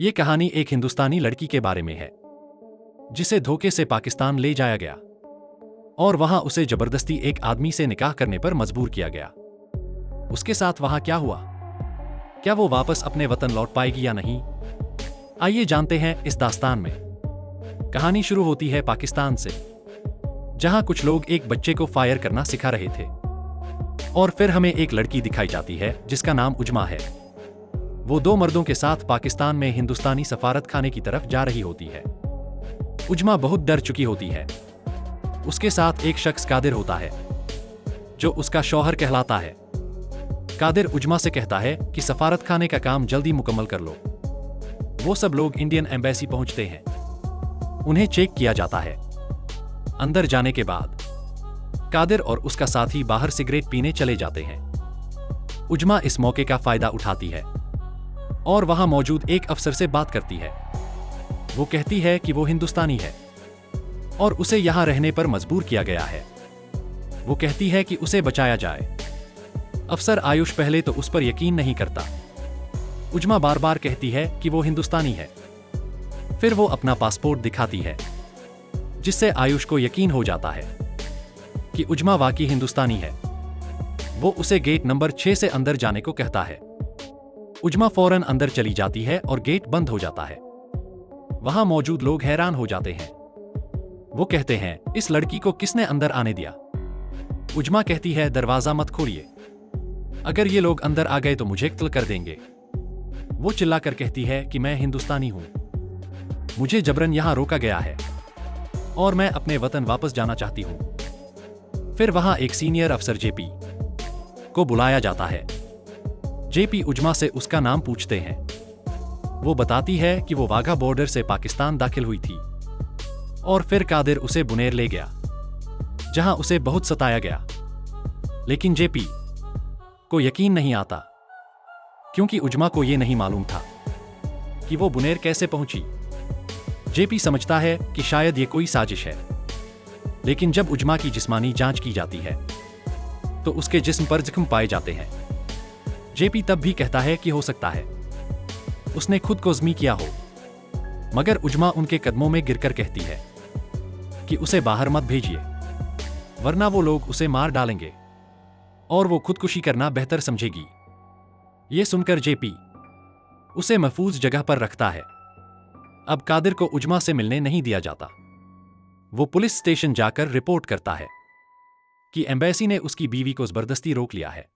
ये कहानी एक हिंदुस्तानी लड़की के बारे में है जिसे धोखे से पाकिस्तान ले जाया गया और वहां उसे जबरदस्ती एक आदमी से निकाह करने पर मजबूर किया गया। उसके साथ वहां क्या हुआ, क्या वो वापस अपने वतन लौट पाएगी या नहीं, आइए जानते हैं इस दास्तान में। कहानी शुरू होती है पाकिस्तान से, जहां कुछ लोग एक बच्चे को फायर करना सिखा रहे थे और फिर हमें एक लड़की दिखाई जाती है जिसका नाम उजमा है। वो दो मर्दों के साथ पाकिस्तान में हिंदुस्तानी सफारत खाने की तरफ जा रही होती है। उजमा बहुत डर चुकी होती है। उसके साथ एक शख्स कादिर होता है जो उसका शौहर कहलाता है। कादिर उजमा से कहता है कि सफारत खाने का काम जल्दी मुकम्मल कर लो। वो सब लोग इंडियन एम्बेसी पहुंचते हैं। उन्हें चेक किया जाता है। अंदर जाने के बाद कादिर और उसका साथी बाहर सिगरेट पीने चले जाते हैं। उजमा इस मौके का फायदा उठाती है और वहां मौजूद एक अफसर से बात करती है। वो कहती है कि वो हिंदुस्तानी है और उसे यहां रहने पर मजबूर किया गया है। वो कहती है कि उसे बचाया जाए। अफसर आयुष पहले तो उस पर यकीन नहीं करता। उजमा बार बार कहती है कि वो हिंदुस्तानी है। फिर वो अपना पासपोर्ट दिखाती है जिससे आयुष को यकीन हो जाता है कि उजमा वाकई हिंदुस्तानी है। वो उसे गेट नंबर 6 से अंदर जाने को कहता है। उजमा फौरन अंदर चली जाती है और गेट बंद हो जाता है। वहां मौजूद लोग हैरान हो जाते हैं। वो कहते हैं, इस लड़की को किसने अंदर आने दिया? उजमा कहती है, दरवाजा मत खोलिए, अगर ये लोग अंदर आ गए तो मुझे कत्ल कर देंगे। वो चिल्लाकर कहती है कि मैं हिंदुस्तानी हूं, मुझे जबरन यहां रोका गया है और मैं अपने वतन वापस जाना चाहती हूं। फिर वहां एक सीनियर अफसर जेपी को बुलाया जाता है। जेपी उजमा से उसका नाम पूछते हैं। वो बताती है कि वो वाघा बॉर्डर से पाकिस्तान दाखिल हुई थी और फिर कादिर उसे बुनेर ले गया जहां उसे बहुत सताया गया। लेकिन जेपी को यकीन नहीं आता क्योंकि उजमा को यह नहीं मालूम था कि वो बुनेर कैसे पहुंची। जेपी समझता है कि शायद ये कोई साजिश है, लेकिन जब उजमा की जिस्मानी जांच की जाती है तो उसके जिस्म पर जख्म पाए जाते हैं। जेपी तब भी कहता है कि हो सकता है उसने खुद को जख्मी किया हो, मगर उजमा उनके कदमों में गिरकर कहती है कि उसे बाहर मत भेजिए, वरना वो लोग उसे मार डालेंगे और वो खुदकुशी करना बेहतर समझेगी। ये सुनकर जेपी उसे महफूज जगह पर रखता है। अब कादिर को उजमा से मिलने नहीं दिया जाता। वो पुलिस स्टेशन जाकर रिपोर्ट करता है कि एम्बेसी ने उसकी बीवी को जबरदस्ती रोक लिया है।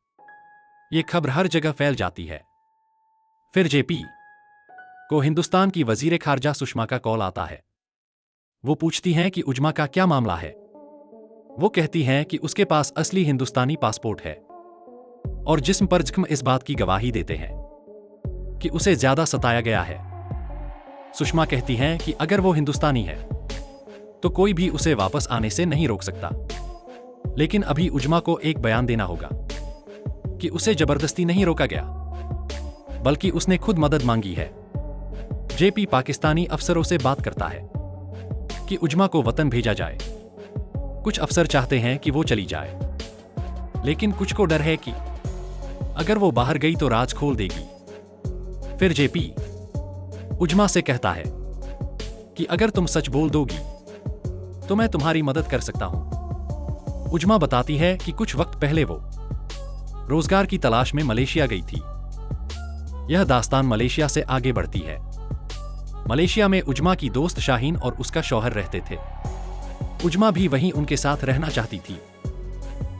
ये खबर हर जगह फैल जाती है। फिर जेपी को हिंदुस्तान की वजीर खारजा सुषमा का कॉल आता है। वो पूछती हैं कि उजमा का क्या मामला है। वो कहती हैं कि उसके पास असली हिंदुस्तानी पासपोर्ट है और जिस्म पर जख्म इस बात की गवाही देते हैं कि उसे ज्यादा सताया गया है। सुषमा कहती हैं कि अगर वो हिंदुस्तानी है तो कोई भी उसे वापस आने से नहीं रोक सकता, लेकिन अभी उजमा को एक बयान देना होगा कि उसे जबरदस्ती नहीं रोका गया, बल्कि उसने खुद मदद मांगी है। जेपी पाकिस्तानी अफसरों से बात करता है कि उजमा को वतन भेजा जाए। कुछ अफसर चाहते हैं कि वो चली जाए, लेकिन कुछ को डर है कि अगर वो बाहर गई तो राज खोल देगी। फिर जेपी उजमा से कहता है कि अगर तुम सच बोल दोगी तो मैं तुम्हारी मदद कर सकता हूं। उजमा बताती है कि कुछ वक्त पहले वो रोजगार की तलाश में मलेशिया गई थी। यह दास्तान मलेशिया से आगे बढ़ती है। मलेशिया में उजमा की दोस्त शाहीन और उसका शौहर रहते थे। उजमा भी वहीं उनके साथ रहना चाहती थी,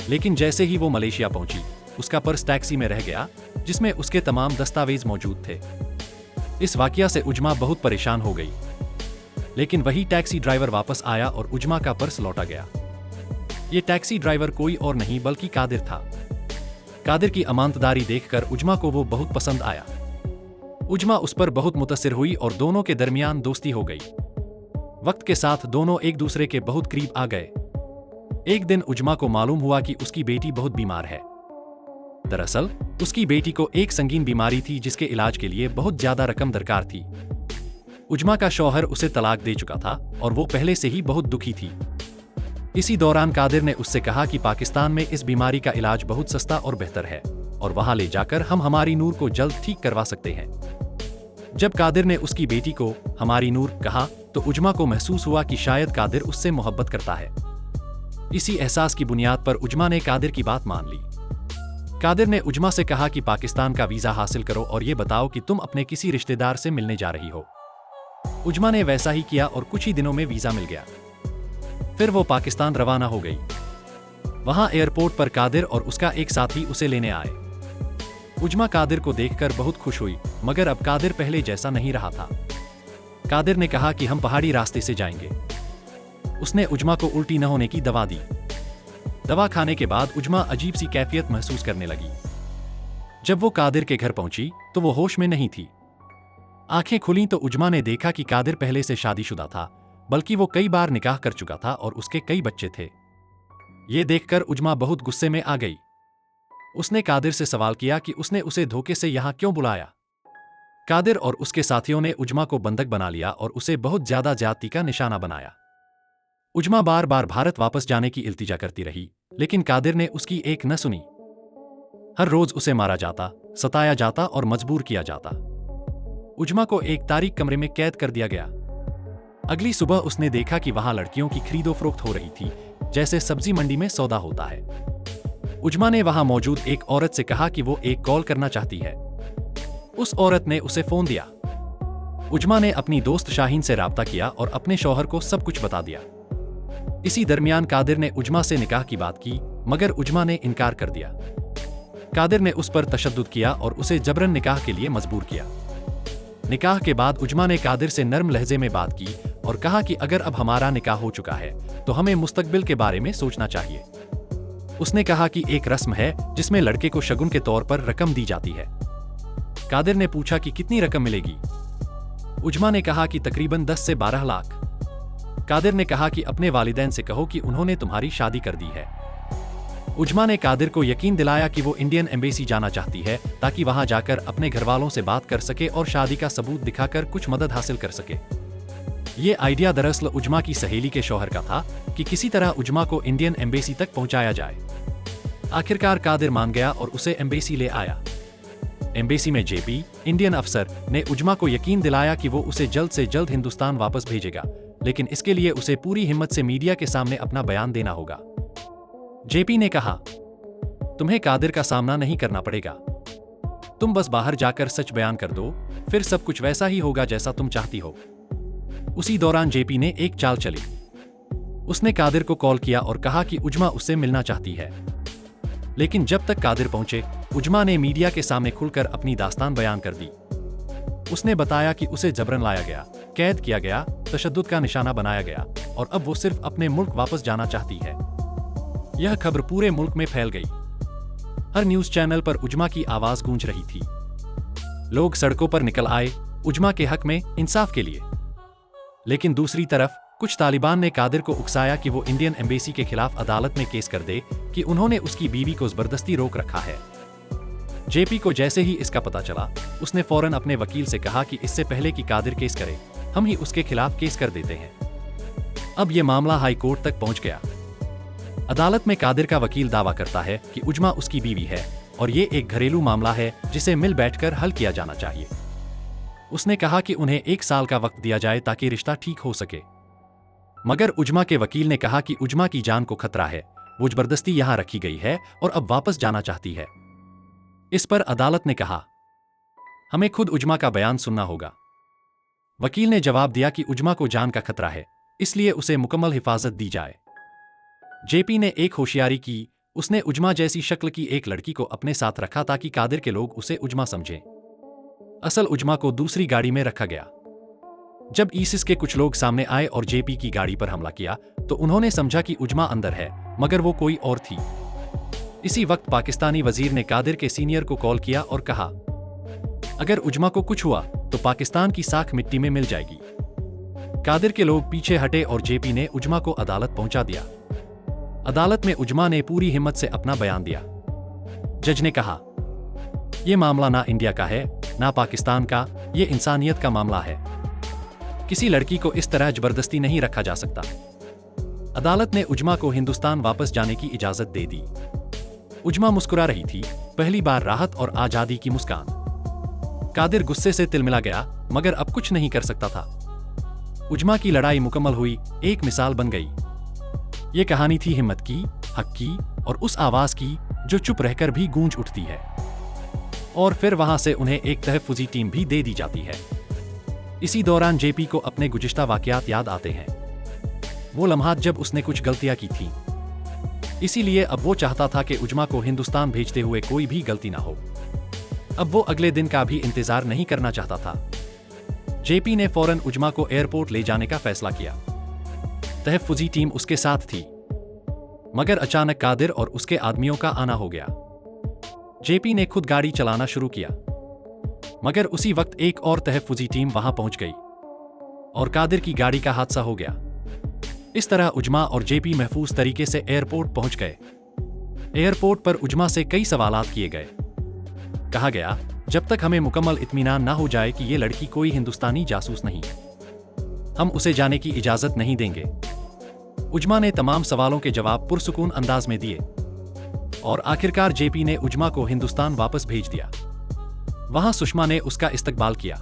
लेकिन जैसे ही वो मलेशिया पहुंची, उसका पर्स टैक्सी में रह गया जिसमें उसके तमाम दस्तावेज मौजूद थे। इस वाकया से उजमा बहुत परेशान हो गई, लेकिन वही टैक्सी ड्राइवर वापस आया और उजमा का पर्स लौटा गया। ये टैक्सी ड्राइवर कोई और नहीं बल्कि कादिर था। कादिर की अमानतदारी देखकर उजमा को वो बहुत पसंद आया। उजमा उस पर बहुत मुतसिर हुई और दोनों के दरमियान दोस्ती हो गई। वक्त के साथ दोनों एक दूसरे के बहुत करीब आ गए। एक दिन उजमा को मालूम हुआ कि उसकी बेटी बहुत बीमार है। दरअसल उसकी बेटी को एक संगीन बीमारी थी जिसके इलाज के लिए बहुत ज्यादा रकम दरकार थी। उजमा का शौहर उसे तलाक दे चुका था और वो पहले से ही बहुत दुखी थी। इसी दौरान कादिर ने उससे कहा कि पाकिस्तान में इस बीमारी का इलाज बहुत सस्ता और बेहतर है और वहां ले जाकर हम हमारी नूर को जल्द ठीक करवा सकते हैं। जब कादिर ने उसकी बेटी को हमारी नूर कहा तो उजमा को महसूस हुआ कि शायद कादिर उससे मोहब्बत करता है। इसी एहसास की बुनियाद पर उजमा ने कादिर की बात मान ली। कादिर ने उजमा से कहा कि पाकिस्तान का वीजा हासिल करो और ये बताओ कि तुम अपने किसी रिश्तेदार से मिलने जा रही हो। उजमा ने वैसा ही किया और कुछ ही दिनों में वीजा मिल गया। फिर वो पाकिस्तान रवाना हो गई। वहां एयरपोर्ट पर कादिर और उसका एक साथी उसे लेने आए। उजमा कादिर को देखकर बहुत खुश हुई, मगर अब कादिर पहले जैसा नहीं रहा था। कादिर ने कहा कि हम पहाड़ी रास्ते से जाएंगे। उसने उजमा को उल्टी न होने की दवा दी। दवा खाने के बाद उजमा अजीब सी कैफियत महसूस करने लगी। जब वो कादिर के घर पहुंची तो वो होश में नहीं थी। आंखें खुली तो उजमा ने देखा कि कादिर पहले से शादीशुदा था, बल्कि वो कई बार निकाह कर चुका था और उसके कई बच्चे थे। ये देखकर उजमा बहुत गुस्से में आ गई। उसने कादिर से सवाल किया कि उसने उसे धोखे से यहां क्यों बुलाया। कादिर और उसके साथियों ने उजमा को बंधक बना लिया और उसे बहुत ज्यादा ज्यादती का निशाना बनाया। उजमा बार बार भारत वापस जाने की इल्तिजा करती रही, लेकिन कादिर ने उसकी एक न सुनी। हर रोज उसे मारा जाता, सताया जाता और मजबूर किया जाता। उजमा को एक तारीक कमरे में कैद कर दिया गया। अगली सुबह उसने देखा कि वहां लड़कियों की खरीदो फरोख्त हो रही थी, जैसे सब्जी मंडी में सौदा होता है। उजमा ने वहां मौजूद एक औरत से कहा कि वो एक कॉल करना चाहती है। उस औरत ने उसे फोन दिया। उजमा ने अपनी दोस्त शाहीन से राब्ता किया और अपने शौहर को सब कुछ बता दिया। इसी दरमियान कादिर ने उजमा से निकाह की बात की, मगर उजमा ने इनकार कर दिया। कादिर ने उस पर तशद्दुद किया और उसे जबरन निकाह के लिए मजबूर किया। निकाह के बाद उजमा ने कादिर से नर्म लहजे में बात की और कहा कि अगर अब हमारा निकाह हो चुका है तो हमें मुस्तकबिल के बारे में सोचना चाहिए। उसने कहा कि एक रस्म है जिसमें लड़के को शगुन के तौर पर रकम दी जाती है। कादिर ने पूछा कि कितनी रकम मिलेगी। उजमा ने कहा कि तकरीबन 10 से 12 लाख। कादिर ने कहा कि अपने वालिदैन से कहो कि उन्होंने तुम्हारी शादी कर दी है। उजमा ने कादिर को यकीन दिलाया कि वो इंडियन एम्बेसी जाना चाहती है ताकि वहां जाकर अपने घरवालों से बात कर सके और शादी का सबूत दिखाकर कुछ मदद हासिल कर सके। ये आइडिया दरअसल उजमा की सहेली के शौहर का था कि किसी तरह उजमा को इंडियन एम्बेसी तक पहुंचाया जाए। आखिरकार कादिर मान गया और उसे एम्बेसी ले आया। एम्बेसी में जेपी, इंडियन अफसर, ने उजमा को यकीन दिलाया कि वो उसे जल्द से जल्द हिंदुस्तान वापस भेजेगा, लेकिन इसके लिए उसे पूरी हिम्मत से मीडिया के सामने अपना बयान देना होगा। जेपी ने कहा, तुम्हें कादिर का सामना नहीं करना पड़ेगा। तुम बस बाहर जाकर सच बयान कर दो, फिर सब कुछ वैसा ही होगा जैसा तुम चाहती हो। उसी दौरान जेपी ने एक चाल चली। उसने कादिर को कॉल किया और कहा कि उजमा उससे मिलना चाहती है। लेकिन जब तक कादिर पहुंचे, उजमा ने मीडिया के सामने खुलकर अपनी दास्तान बयान कर दी। उसने बताया कि उसे जबरन लाया गया, कैद किया गया, तशद्दुद का निशाना बनाया गया और अब वो सिर्फ अपने मुल्क वापस जाना चाहती है। यह खबर पूरे मुल्क में फैल गई। हर न्यूज चैनल पर उजमा की आवाज गूंज रही थी। लोग सड़कों पर निकल आए उजमा के हक में इंसाफ के लिए। लेकिन दूसरी तरफ कुछ तालिबान ने कादिर को उकसाया कि वो इंडियन एम्बेसी के खिलाफ अदालत में केस कर दे कि उन्होंने उसकी बीवी को जबरदस्ती रोक रखा है। जेपी को जैसे ही इसका पता चला, उसने फौरन अपने वकील से कहा कि इससे पहले कि कादिर केस करे, हम ही उसके खिलाफ केस कर देते हैं। अब यह मामला हाई कोर्ट तक पहुंच गया। अदालत में कादिर का वकील दावा करता है कि उजमा उसकी बीवी है और ये एक घरेलू मामला है जिसे मिल बैठकर हल किया जाना चाहिए। उसने कहा कि उन्हें 1 साल का वक्त दिया जाए ताकि रिश्ता ठीक हो सके। मगर उजमा के वकील ने कहा कि उजमा की जान को खतरा है, वो जबरदस्ती यहां रखी गई है और अब वापस जाना चाहती है। इस पर अदालत ने कहा, हमें खुद उजमा का बयान सुनना होगा। वकील ने जवाब दिया कि उजमा को जान का खतरा है, इसलिए उसे मुकम्मल हिफाजत दी जाए। जेपी ने एक होशियारी की। उसने उजमा जैसी शक्ल की एक लड़की को अपने साथ रखा ताकि कादिर के लोग उसे उजमा समझें। असल उजमा को दूसरी गाड़ी में रखा गया। जब ईसिस के कुछ लोग सामने आए और जेपी की गाड़ी पर हमला किया तो उन्होंने समझा कि उजमा अंदर है, मगर वो कोई और थी। इसी वक्त पाकिस्तानी वजीर ने कादिर के सीनियर को कॉल किया और कहा, अगर उजमा को कुछ हुआ तो पाकिस्तान की साख मिट्टी में मिल जाएगी। कादिर के लोग पीछे हटे और जेपी ने उजमा को अदालत पहुंचा दिया। अदालत में उजमा ने पूरी हिम्मत से अपना बयान दिया। जज ने कहा, यह मामला ना इंडिया का है ना पाकिस्तान का, यह इंसानियत का मामला है। किसी लड़की को इस तरह जबरदस्ती नहीं रखा जा सकता। अदालत ने उजमा को हिंदुस्तान वापस जाने की इजाजत दे दी। उजमा मुस्कुरा रही थी, पहली बार राहत और आजादी की मुस्कान। कादिर गुस्से से तिलमिला गया, मगर अब कुछ नहीं कर सकता था। उजमा की लड़ाई मुकम्मल हुई, एक मिसाल बन गई। ये कहानी थी हिम्मत की, हक की और उस आवाज की जो चुप रहकर भी गूंज उठती है। और फिर वहां से उन्हें एक तहफ़्फ़ुज़ी टीम भी दे दी जाती है। इसी दौरान जेपी को अपने गुज़िश्ता वाक़यात याद आते हैं, वो लम्हात जब उसने कुछ गलतियां की थीं। इसीलिए अब वो चाहता था कि उजमा को हिंदुस्तान भेजते हुए कोई भी गलती ना हो। अब वो अगले दिन का भी इंतजार नहीं करना चाहता था। जेपी ने फौरन उजमा को एयरपोर्ट ले जाने का फैसला किया। तहफ़्फ़ुज़ी टीम उसके साथ थी, मगर अचानक कादिर और उसके आदमियों का आना हो गया। जेपी ने खुद गाड़ी चलाना शुरू किया, मगर उसी वक्त एक और तहफ़्फ़ुज़ी टीम वहां पहुंच गई और कादिर की गाड़ी का हादसा हो गया। इस तरह उजमा और जेपी महफूज तरीके से एयरपोर्ट पहुंच गए। एयरपोर्ट पर उजमा से कई सवालात किए गए। कहा गया, जब तक हमें मुकम्मल इत्मीनान ना हो जाए कि ये लड़की कोई हिंदुस्तानी जासूस नहीं है, हम उसे जाने की इजाजत नहीं देंगे। उजमा ने तमाम सवालों के जवाब पुरसुकून अंदाज में दिए और आखिरकार जेपी ने उजमा को हिंदुस्तान वापस भेज दिया। वहां सुषमा ने उसका इस्तकबाल किया।